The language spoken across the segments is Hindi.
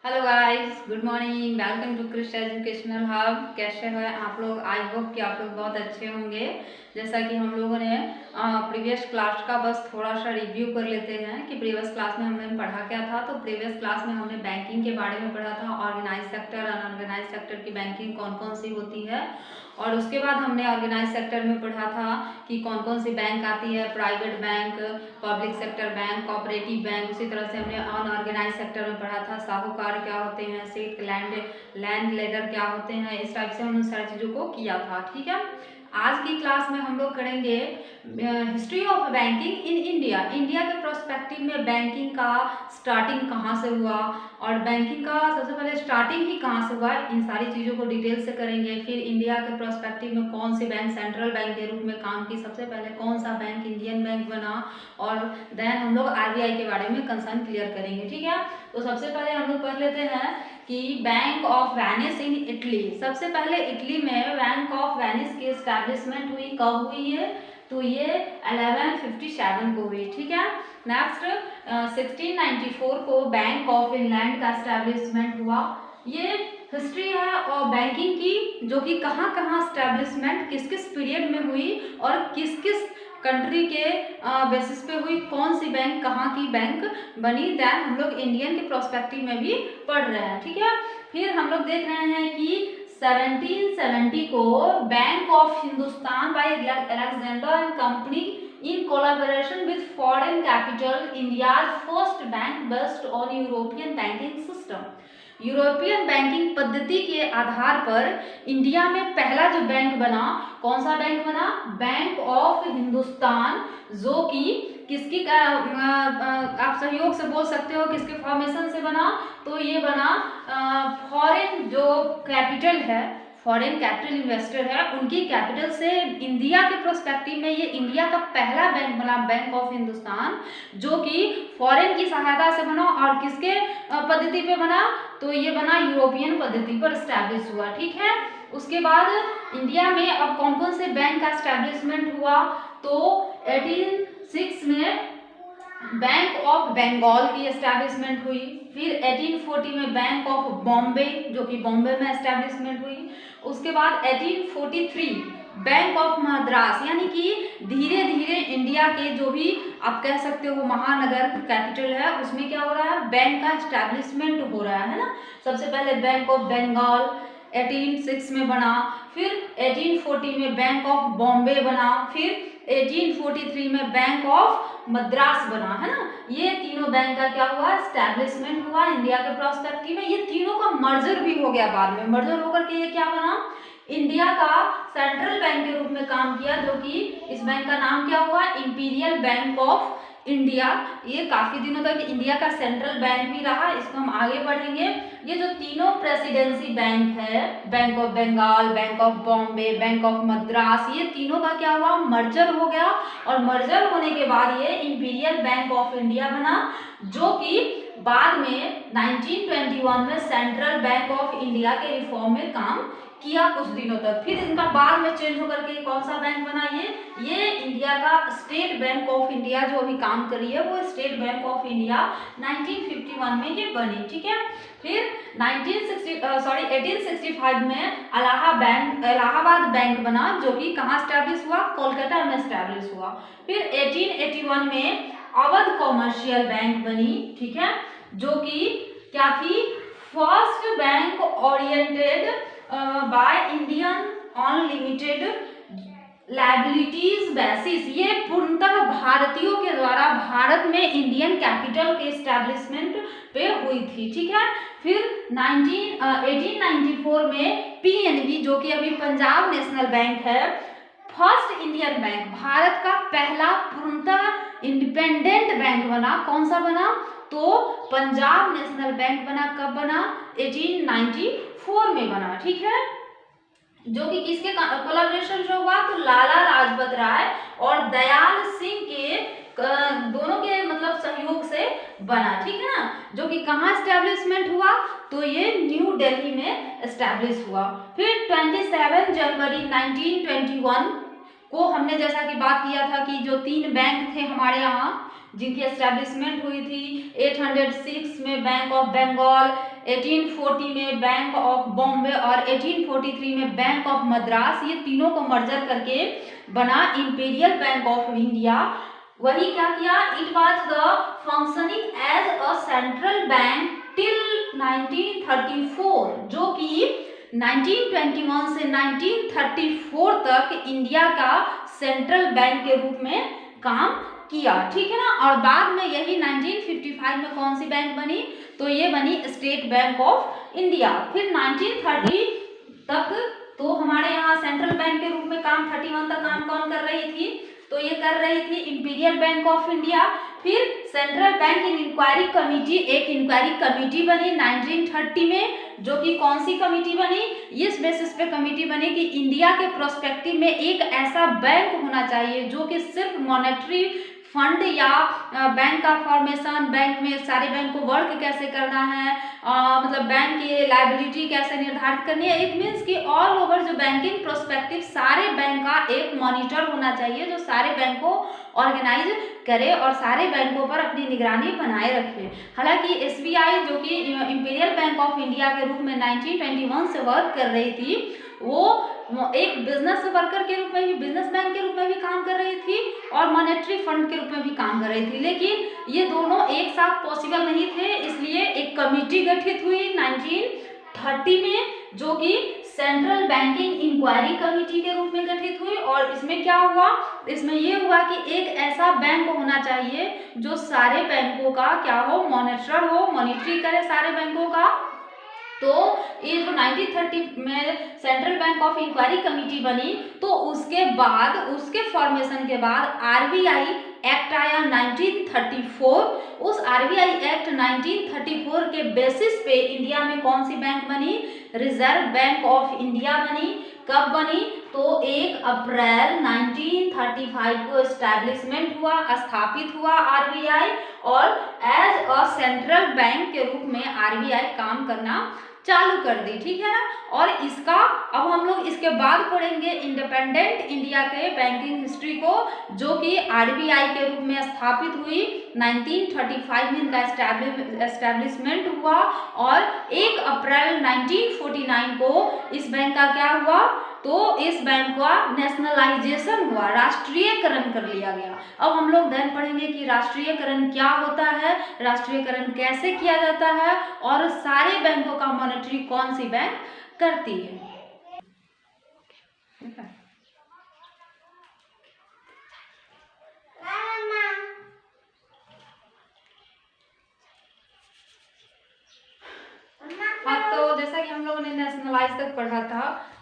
Hello guys, good morning. Welcome to Krish educational hub. कैसे हैं आप लोग? आई होप कि आप लोग बहुत अच्छे होंगे। जैसा कि हम लोगों ने प्रीवियस क्लास का बस थोड़ा सा रिव्यू कर लेते हैं कि प्रीवियस क्लास में हमने पढ़ा क्या था। तो प्रीवियस क्लास में हमने बैंकिंग के बारे में पढ़ा था, ऑर्गेनाइज सेक्टर, अनऑर्गेनाइज सेक्टर की बैंकिंग कौन कौन सी होती है। और उसके बाद हमने ऑर्गेनाइज सेक्टर में पढ़ा था कि कौन कौन सी बैंक आती है, private bank, public sector bank, cooperative bank. उसी तरह से हमने अनऑर्गेनाइज सेक्टर में पढ़ा था साहूकार क्या होते हैं, सेठ लैंड लेडर क्या होते हैं। इस टाइप से हमने सारी चीज़ों को किया था। ठीक है, आज की क्लास में हम लोग करेंगे history of banking in India. India के प्रोस्पेक्टिव में बैंकिंग का स्टार्टिंग कहाँ से हुआ और बैंकिंग का सबसे पहले स्टार्टिंग ही कहाँ से हुआ, इन सारी चीज़ों को डिटेल से करेंगे। फिर इंडिया के प्रोस्पेक्टिव में कौन सी बैंक सेंट्रल बैंक के रूप में काम की, सबसे पहले कौन सा बैंक इंडियन बैंक बना, और देन हम लोग आरबीआई के बारे में कंसर्न क्लियर करेंगे। ठीक है, तो सबसे पहले हम लोग पढ़ लेते हैं कि bank of Venice in Italy. सबसे पहले इटली में बैंक ऑफ वेनिस की एस्टैब्लिशमेंट हुई। कब हुई है? तो ये 1157 को हुई। ठीक है, नेक्स्ट 1694 को बैंक ऑफ इंग्लैंड का एस्टैब्लिशमेंट हुआ। ये हिस्ट्री है और बैंकिंग की, जो कि कहाँ कहाँ एस्टैब्लिशमेंट किस किस पीरियड में हुई और किस किस कंट्री के बेसिस पे हुई, कौन सी बैंक कहाँ की बैंक बनी। दैन हम लोग इंडियन के प्रोस्पेक्टिव में भी पढ़ रहे हैं। ठीक है, फिर हम लोग देख रहे हैं कि 1770 को bank of Hindustan by Alexander and company in collaboration with foreign capital, India's first bank based on European banking system. European banking पद्धति के आधार पर इंडिया में पहला जो बैंक बना, कौन सा बैंक बना? बैंक ऑफ हिंदुस्तान, जो कि किसकी आप सहयोग से बोल सकते हो किसके फॉर्मेशन से बना। तो ये बना फॉरेन जो कैपिटल है, फॉरेन कैपिटल इन्वेस्टर है, उनकी कैपिटल से इंडिया के प्रोस्पेक्टिव में ये इंडिया का पहला बैंक बना, बैंक ऑफ हिंदुस्तान, जो कि फॉरेन की सहायता से बना। और किसके पद्धति पे बना? तो ये बना यूरोपियन पद्धति पर एस्टैब्लिश हुआ। ठीक है, उसके बाद इंडिया में अब कौन कौन से बैंक का एस्टैब्लिशमेंट हुआ? तो 1806 में बैंक ऑफ बंगाल की एस्टैब्लिशमेंट हुई। फिर 1840 में बैंक ऑफ बॉम्बे, जो कि बॉम्बे में एस्टैब्लिशमेंट हुई। उसके बाद 1843 बैंक ऑफ मद्रास, यानी कि धीरे धीरे इंडिया के जो भी आप कह सकते हो महानगर कैपिटल है, उसमें क्या हो रहा है? बैंक का एस्टैब्लिशमेंट हो रहा है ना। सबसे पहले बैंक ऑफ बंगाल 1806 में बना, फिर 1840 में बैंक ऑफ बॉम्बे बना, फिर 1843 में बैंक ऑफ मद्रास बना, है ना। ये तीनों बैंक का क्या हुआ? एस्टैब्लिशमेंट हुआ इंडिया के प्रोस्पेक्टिव में। ये तीनों का मर्जर भी हो गया बाद में। मर्जर होकर के ये क्या बना? इंडिया का सेंट्रल बैंक के रूप में काम किया, जो कि इस बैंक का नाम क्या हुआ? Imperial bank of India. ये काफी दिनों तक इंडिया का सेंट्रल बैंक भी रहा, इसको हम आगे पढ़ेंगे। ये जो तीनों प्रेसिडेंसी बैंक है, bank of Bengal, bank of Bombay, bank of Madras, ये तीनों का क्या हुआ? मर्जर हो गया। और मर्जर होने के बाद ये इंपीरियल बैंक ऑफ इंडिया बना, जो कि बाद में 1921 में सेंट्रल बैंक ऑफ इंडिया के रिफॉर्म में काम किया कुछ दिनों तक। फिर इनका बाद में चेंज होकर के कौन सा बैंक बना? ये इंडिया का स्टेट बैंक ऑफ इंडिया जो अभी काम कर रही है, वो स्टेट बैंक ऑफ इंडिया 1951 में ये बनी। ठीक है, फिर 1865 में इलाहाबाद बैंक बना, जो कि कहाँ स्टैब्लिश हुआ? कोलकाता में स्टैब्लिश हुआ। फिर 1881 में अवध कॉमर्शियल बैंक बनी। ठीक है, जो कि क्या थी? First bank oriented by Indian on limited liabilities basis. ये पूर्णतः भारतीयों के द्वारा भारत में इंडियन कैपिटल के एस्टैब्लिशमेंट पे हुई थी। ठीक है, फिर 1894 में पीएनबी, जो कि अभी पंजाब नेशनल बैंक है, फर्स्ट इंडियन बैंक, भारत का पहला पूर्णतः इंडिपेंडेंट बैंक बना। कौन सा बना? तो पंजाब नेशनल बैंक बना। कब बना? 1894 में बना। ठीक है, जो कि किसके कोलैबोरेशन से हुआ? तो लाला लाजपत राय और दयाल सिंह के दोनों के मतलब सहयोग से बना। ठीक है ना, जो कि कहाँ एस्टैब्लिशमेंट हुआ? तो ये न्यू दिल्ली में एस्टैब्लिश हुआ। फिर 27 जनवरी 1921 को हमने जैसा कि बात किया था कि जो तीन बैंक थे हमारे यहाँ, जिनकी एस्टेब्लिशमेंट हुई थी 806 में बैंक ऑफ बंगाल, 1840 में बैंक ऑफ बॉम्बे और 1843 में बैंक ऑफ मद्रास, ये तीनों को मर्जर करके बना इंपीरियल बैंक ऑफ इंडिया। वही क्या किया, it was the functioning as a central bank till 1934, जो कि 1921 से 1934 तक इंडिया का सेंट्रल बैंक के रूप में काम किया, ठीक है ना। और बाद में यही 1955 में कौन सी बैंक बनी, तो ये बनी स्टेट बैंक ऑफ इंडिया। फिर 1930 तक तो हमारे यहाँ सेंट्रल बैंक के रूप में काम 31 तक काम कौन कर रही थी, तो ये कर रही थी इंपीरियल बैंक ऑफ इंडिया। फिर सेंट्रल बैंक इन इंक्वायरी कमेटी, एक इंक्वायरी कमेटी बनी 1930 में, जो कि कौन सी कमेटी बनी, इस बेसिस पे कमेटी बनी कि इंडिया के प्रोस्पेक्टिव में एक ऐसा बैंक होना चाहिए जो कि सिर्फ मॉनेटरी फंड या बैंक का फॉर्मेशन, बैंक में सारे बैंक को वर्क कैसे करना है, मतलब बैंक की लायबिलिटी कैसे निर्धारित करनी है, इट मीन्स कि ऑल ओवर जो बैंकिंग प्रोस्पेक्टिव सारे बैंक का एक मॉनिटर होना चाहिए जो सारे बैंक को ऑर्गेनाइज करे और सारे बैंकों पर अपनी निगरानी बनाए रखे। हालांकि एसबीआई जो कि इंपीरियल बैंक ऑफ इंडिया के रूप में 1921 से वर्क कर रही थी, वो एक बिजनेस वर्कर के रूप में भी, बिजनेस बैंक के रूप में भी काम कर रही थी और मॉनेटरी फंड के रूप में भी काम कर रही थी, लेकिन ये दोनों एक साथ पॉसिबल नहीं थे। इसलिए एक कमेटी गठित हुई 1930 में, जो कि सेंट्रल बैंकिंग इंक्वायरी कमेटी के रूप में गठित हुई। और इसमें क्या हुआ, इसमें ये हुआ कि एक ऐसा बैंक होना चाहिए जो सारे बैंकों का क्या हो, मॉनिटर हो, मॉनिटरी करे सारे बैंकों का। तो ये जो 1930 में central bank of inquiry committee बनी, तो उसके बाद, उसके फॉर्मेशन के बाद आरबीआई एक्ट आया 1934। उस आरबीआई एक्ट 1934 के बेसिस पे इंडिया में कौन सी बैंक बनी, रिजर्व बैंक ऑफ इंडिया बनी। कब बनी, तो 1 अप्रैल 1935 को एस्टैब्लिशमेंट हुआ, स्थापित हुआ आरबीआई, और एज अ सेंट्रल बैंक के रूप में आरबीआई काम करना चालू कर दी, ठीक है ना। और इसका अब हम लोग इसके बाद पढ़ेंगे इंडिपेंडेंट इंडिया के बैंकिंग हिस्ट्री को, जो कि आरबीआई के रूप में स्थापित हुई 1935 में, इनका एस्टैब्लिशमेंट हुआ और 1 अप्रैल 1949 को इस बैंक का क्या हुआ, तो इस बैंक का नेशनलाइजेशन हुआ, राष्ट्रीयकरण कर लिया गया। अब हम लोग देन पढ़ेंगे कि राष्ट्रीयकरण क्या होता है, राष्ट्रीयकरण कैसे किया जाता है और सारे बैंकों का मॉनिटरी कौन सी बैंक करती है। हाँ, तो जैसा कि हम लोगों ने नेशनलाइज तक पढ़ा था,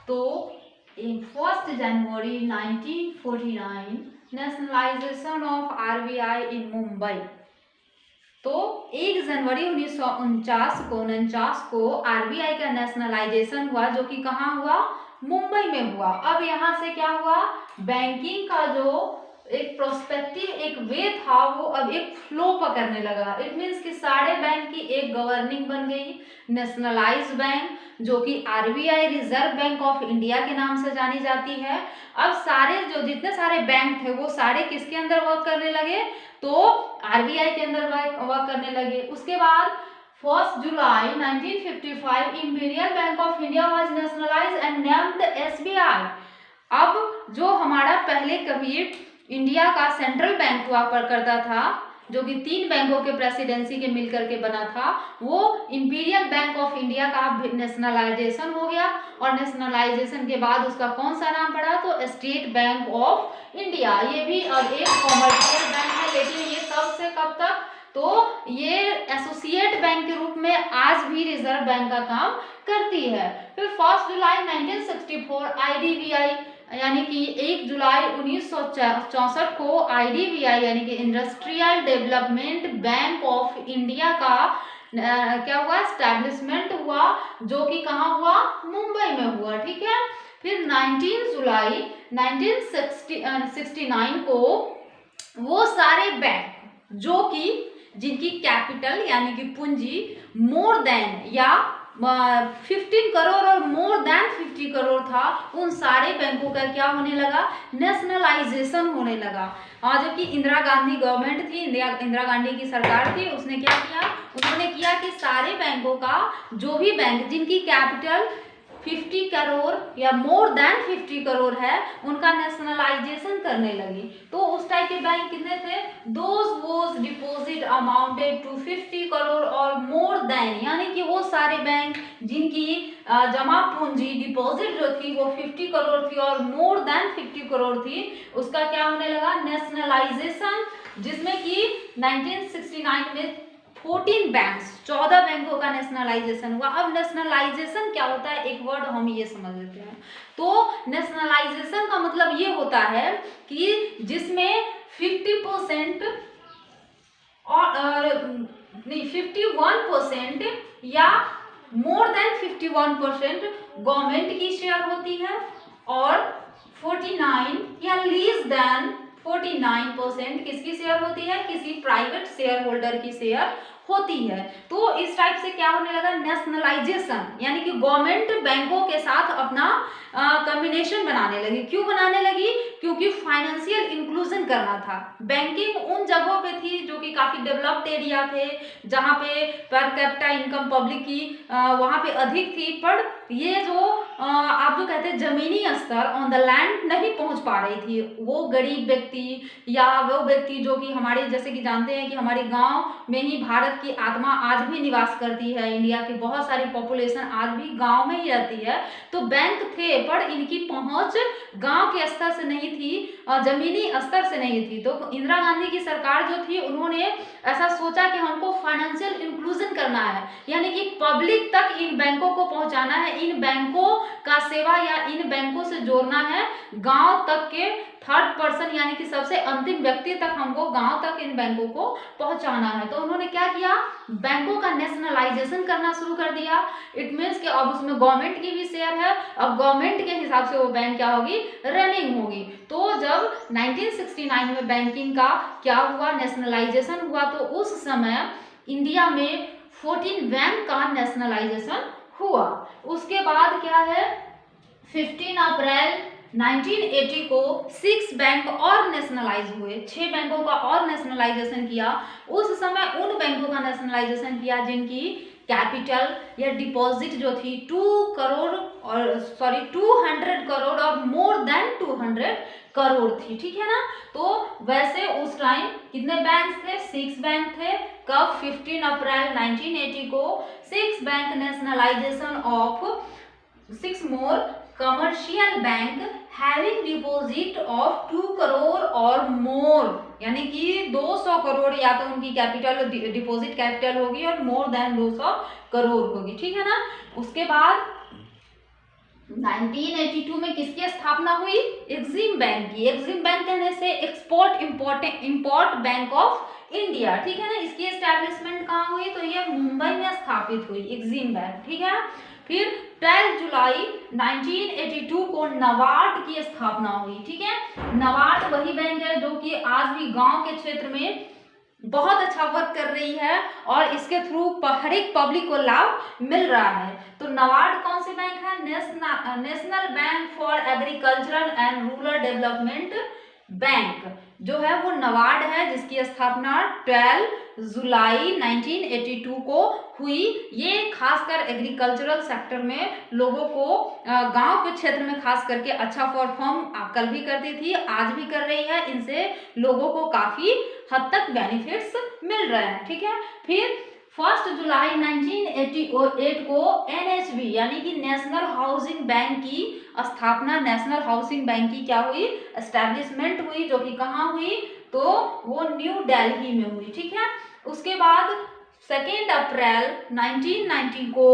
तो 1 जनवरी 1949 नेशनलाइजेशन ऑफ आरबीआई इन मुंबई। तो 1 जनवरी 1949 को आरबीआई का नेशनलाइजेशन हुआ, जो कि कहाँ हुआ, मुंबई में हुआ। अब यहाँ से क्या हुआ, बैंकिंग का जो एक प्रोस्पेक्टिव एक वे था वो अब एक फ्लो पकड़ने लगा। इट मीन्स कि सारे बैंक की एक गवर्निंग बन गई, नेशनलाइज बैंक, जो कि RBI reserve bank of India के नाम से जानी जाती है। अब सारे जो जितने सारे बैंक थे वो सारे किसके अंदर वर्क करने लगे, तो आरबीआई के अंदर वर्क करने लगे। उसके बाद 1 जुलाई 1955 imperial bank of India was nationalised and named SBI. अब जो हमारा पहले कभी इंडिया का सेंट्रल बैंक हुआ करता था, जो कि 3 बैंकों के प्रेसिडेंसी के मिलकर के बना था, वो इंपीरियल बैंक ऑफ इंडिया का नेशनलाइजेशन हो गया। और नेशनलाइजेशन के बाद उसका कौन सा नाम पड़ा, तो स्टेट बैंक ऑफ इंडिया। ये भी अब एक कॉमर्शियल बैंक है, लेकिन ये कब से कब तक, तो ये एसोसिएट बैंक के रूप में आज भी रिजर्व बैंक का काम करती है। फिर 1 जुलाई 1964 आईडीबीआई यानी कि 1 जुलाई 1964 को आईडीबीआई यानी कि industrial development bank of India का क्या हुआ, एस्टैब्लिशमेंट हुआ, जो कि कहाँ हुआ, मुंबई में हुआ, ठीक है। फिर 19 जुलाई 1969 को वो सारे बैंक जो कि जिनकी कैपिटल यानी कि पूंजी मोर देन या 15 करोड़ और मोर देन 50 करोड़ था, उन सारे बैंकों का क्या होने लगा, नेशनलाइजेशन होने लगा। जबकि इंदिरा गांधी गवर्नमेंट थी, इंदिरा गांधी की सरकार थी, उसने क्या किया, उन्होंने किया कि सारे बैंकों का, जो भी बैंक जिनकी कैपिटल 50 करोड़ या मोर देन 50 करोड़ है, उनका नेशनलाइजेशन करने लगी। तो उस टाइप के बैंक कितने थे, those was deposit amounted to 50 crore और मोर देन, यानी कि वो सारे बैंक जिनकी जमा पूंजी डिपॉजिट जो थी वो 50 करोड़ थी और मोर देन 50 करोड़ थी, उसका क्या होने लगा, नेशनलाइजेशन, जिसमें कि 1969 में 14 बैंक्स, 14 बैंकों का नेशनलाइजेशन हुआ। अब नेशनलाइजेशन क्या होता है, एक वर्ड हम ये समझ लेते हैं। तो नेशनलाइजेशन का मतलब ये होता है कि जिसमें 50% और नहीं 51% या मोर देन 51% गवर्नमेंट की शेयर होती है और 49 या लेस देन 49% किसकी शेयर होती है, किसी प्राइवेट शेयर होल्डर की शेयर होती है। तो इस टाइप से क्या होने लगा, नेशनलाइजेशन, यानी कि गवर्नमेंट बैंकों के साथ अपना कॉम्बिनेशन बनाने लगी। क्यों बनाने लगी, क्योंकि फाइनेंशियल इंक्लूजन करना था। बैंकिंग उन जगहों पे थी जो कि काफी डेवलप्ड एरिया थे, जहाँ पे पर कैपिटा इनकम पब्लिक की वहाँ पे अधिक थी, पर ये जो आप जो कहते हैं जमीनी स्तर ऑन द लैंड नहीं पहुंच पा रही थी। वो गरीब व्यक्ति या वो व्यक्ति जो कि हमारे, जैसे कि जानते हैं कि हमारे गांव में ही भारत की आत्मा आज भी निवास करती है, इंडिया की बहुत सारी पॉपुलेशन आज भी गांव में ही रहती है। तो बैंक थे पर इनकी पहुंच गांव के स्तर से नहीं थी, जमीनी स्तर से नहीं थी। तो इंदिरा गांधी की सरकार जो थी, उन्होंने ऐसा सोचा कि हमको फाइनेंशियल इंक्लूजन करना है, यानी कि पब्लिक तक इन बैंकों को पहुंचाना है, इन बैंकों का सेवा या इन बैंकों से जोड़ना है गांव तक के थर्ड पर्सन, यानी कि सबसे अंतिम व्यक्ति तक हमको गांव तक इन बैंकों को पहुंचाना है। तो उन्होंने क्या किया, बैंकों का नेशनलाइजेशन करना शुरू कर दिया। इट मीन्स कि अब उसमें गवर्नमेंट की भी शेयर है, अब गवर्नमेंट के हिसाब से वो बैंक क्या होगी, रनिंग होगी। तो जब 1969 में बैंकिंग का क्या हुआ, नेशनलाइजेशन हुआ, तो उस समय इंडिया में 14 बैंक का नेशनलाइजेशन हुआ। उसके बाद क्या है, 15 अप्रैल 1980 को 6 बैंक और नेशनलाइज हुए, 6 बैंकों का और नेशनलाइजेशन किया। उस समय उन बैंकों का नेशनलाइजेशन किया जिनकी कैपिटल या डिपॉजिट जो थी 200 करोड़ और मोर देन 200 करोड़ थी, ठीक है ना। तो वैसे उस टाइम कितने बैंक थे, 6 बैंक थे। कब, 15 अप्रैल 1980 को 6 bank nationalisation of 6 more commercial bank having deposit of 2 crore और more, यानी कि 200 करोड़ या तो उनकी कैपिटल डिपॉजिट कैपिटल होगी और मोर देन 200 करोड़ होगी, ठीक है ना। उसके बाद 1982 में किसकी स्थापना हुई, एक्सिम बैंक की। एक्सिम बैंक कहने से export import bank of India, ठीक है ना। इसकी एस्टैब्लिशमेंट कहाँ हुई, तो ये मुंबई में स्थापित हुई एक्सिम बैंक, ठीक है। फिर 12 जुलाई 1982 को नबार्ड की स्थापना हुई, ठीक है। नबार्ड वही बैंक है जो कि आज भी गांव के क्षेत्र में बहुत अच्छा वर्क कर रही है और इसके थ्रू हर एक पब्लिक को लाभ मिल रहा है। तो नबार्ड कौन सी बैंक है, national bank for agricultural and rural development bank जो है वो नबार्ड है, जिसकी स्थापना 12 जुलाई 1982 को हुई। ये खासकर एग्रीकल्चरल सेक्टर में लोगों को गांव के क्षेत्र में खास करके अच्छा परफॉर्म कल भी करती थी, आज भी कर रही है। इनसे लोगों को काफी हद तक बेनिफिट्स मिल रहे हैं, ठीक है। फिर 1 जुलाई 1988 को NHB यानी कि नेशनल हाउसिंग बैंक की स्थापना, नेशनल हाउसिंग बैंक की क्या हुई, एस्टैब्लिशमेंट हुई, जो कि कहाँ हुई, तो वो न्यू दिल्ली में हुई, ठीक है। उसके बाद 2 अप्रैल 1990 को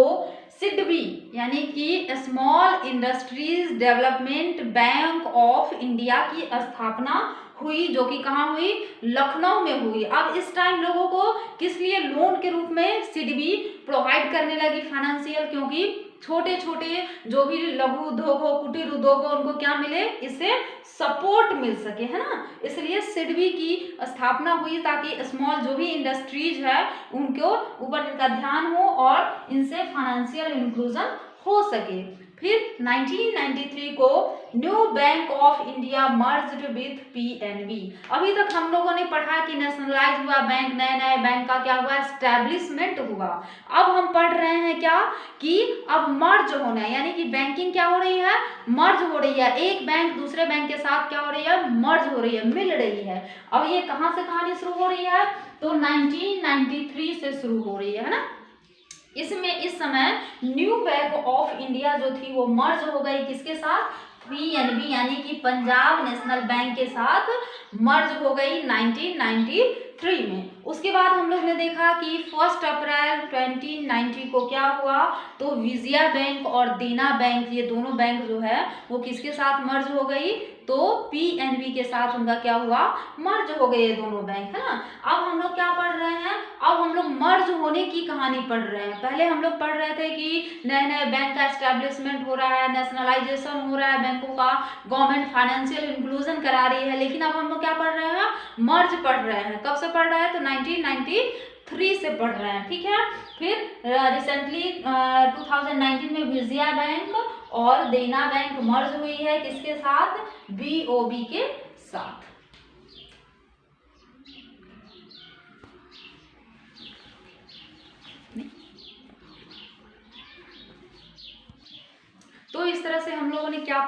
सिडबी यानी कि small industries development bank of India की स्थापना हुई, जो कि कहाँ हुई, लखनऊ में हुई। अब इस टाइम लोगों को किस लिए लोन के रूप में सिडबी प्रोवाइड करने लगी फाइनेंशियल, क्योंकि छोटे छोटे जो भी लघु उद्योग हो, कुटीर उद्योग हो, उनको क्या मिले, इससे सपोर्ट मिल सके, है ना। इसलिए सिडबी की स्थापना हुई ताकि स्मॉल जो भी इंडस्ट्रीज है उनको ऊपर इनका ध्यान हो और इनसे फाइनेंशियल इंक्लूजन हो सके। फिर 1993 को new bank of India merged with PNB. अभी तक हम लोगों ने पढ़ा कि नेशनलाइज हुआ बैंक, नए नए बैंक का क्या हुआ, एस्टेब्लिशमेंट हुआ। अब हम पढ़ रहे हैं क्या कि अब मर्ज होना है, यानी कि बैंकिंग क्या हो रही है, मर्ज हो रही है, एक बैंक दूसरे बैंक के साथ क्या हो रही है, मर्ज हो रही है, मिल रही है। अब ये कहाँ से कहानी शुरू हो रही है, तो 1993 से शुरू हो रही है ना। इसमें इस समय न्यू बैंक ऑफ इंडिया जो थी वो मर्ज हो गई किसके साथ, पीएनबी यानी कि पंजाब नेशनल बैंक के साथ मर्ज हो गई 1993 में। उसके बाद हम लोग ने देखा कि 1 अप्रैल 2090 को क्या हुआ, तो विजया बैंक और देना बैंक, ये दोनों बैंक जो है वो किसके साथ मर्ज हो गई, तो पीएनबी के साथ उनका क्या हुआ, मर्ज हो गए ये दोनों बैंक, है ना। अब हम लोग क्या पढ़ रहे हैं, अब हम लोग मर्ज होने की कहानी पढ़ रहे हैं। पहले हम लोग पढ़ रहे थे कि नए नए बैंक का एस्टेब्लिशमेंट हो रहा है, नेशनलाइजेशन हो रहा है बैंकों का, गवर्नमेंट फाइनेंशियल इंक्लूजन करा रही है। लेकिन अब हम लोग क्या पढ़ रहे हैं, मर्ज पढ़ रहे हैं। कब से पढ़ रहे हैं, तो 1993 से पढ़ रहे हैं, ठीक है। फिर रिसेंटली 2019 में विजया बैंक और देना बैंक मर्ज हुई है किसके साथ, बीओबी के साथ। तो इस तरह से हम लोगों ने क्या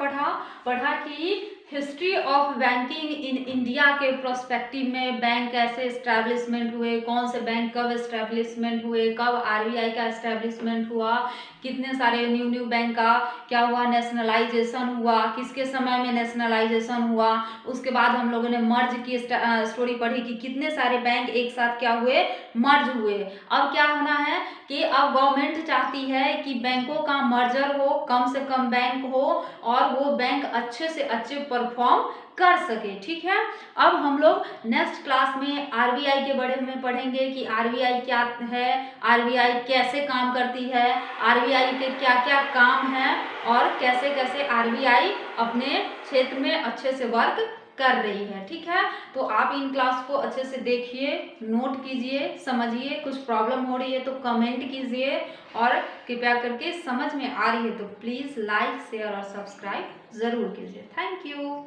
पढ़ा कि history of banking in India के प्रोस्पेक्टिव में बैंक कैसे एस्टैब्लिशमेंट हुए, कौन से बैंक कब एस्टैब्लिशमेंट हुए, कब आरबीआई का एस्टैब्लिशमेंट हुआ, कितने सारे न्यू बैंक का क्या हुआ, नेशनलाइजेशन हुआ, किसके समय में नेशनलाइजेशन हुआ। उसके बाद हम लोगों ने मर्ज की स्टोरी पढ़ी कि कितने सारे बैंक एक साथ क्या हुए, मर्ज हुए। अब क्या होना है कि अब गवर्नमेंट चाहती है कि बैंकों का मर्जर हो, कम से कम बैंक हो और वो बैंक अच्छे से अच्छे परफॉर्म कर सके, ठीक है। अब हम लोग नेक्स्ट क्लास में आरबीआई के बारे में पढ़ेंगे कि आरबीआई क्या है, आरबीआई कैसे काम करती है, आरबीआई के क्या क्या काम है और कैसे कैसे आरबीआई अपने क्षेत्र में अच्छे से वर्क कर रही है, ठीक है। तो आप इन क्लास को अच्छे से देखिए, नोट कीजिए, समझिए, कुछ प्रॉब्लम हो रही है तो कमेंट कीजिए और कृपया करके समझ में आ रही है तो प्लीज़ लाइक शेयर और सब्सक्राइब ज़रूर कीजिए। Thank you.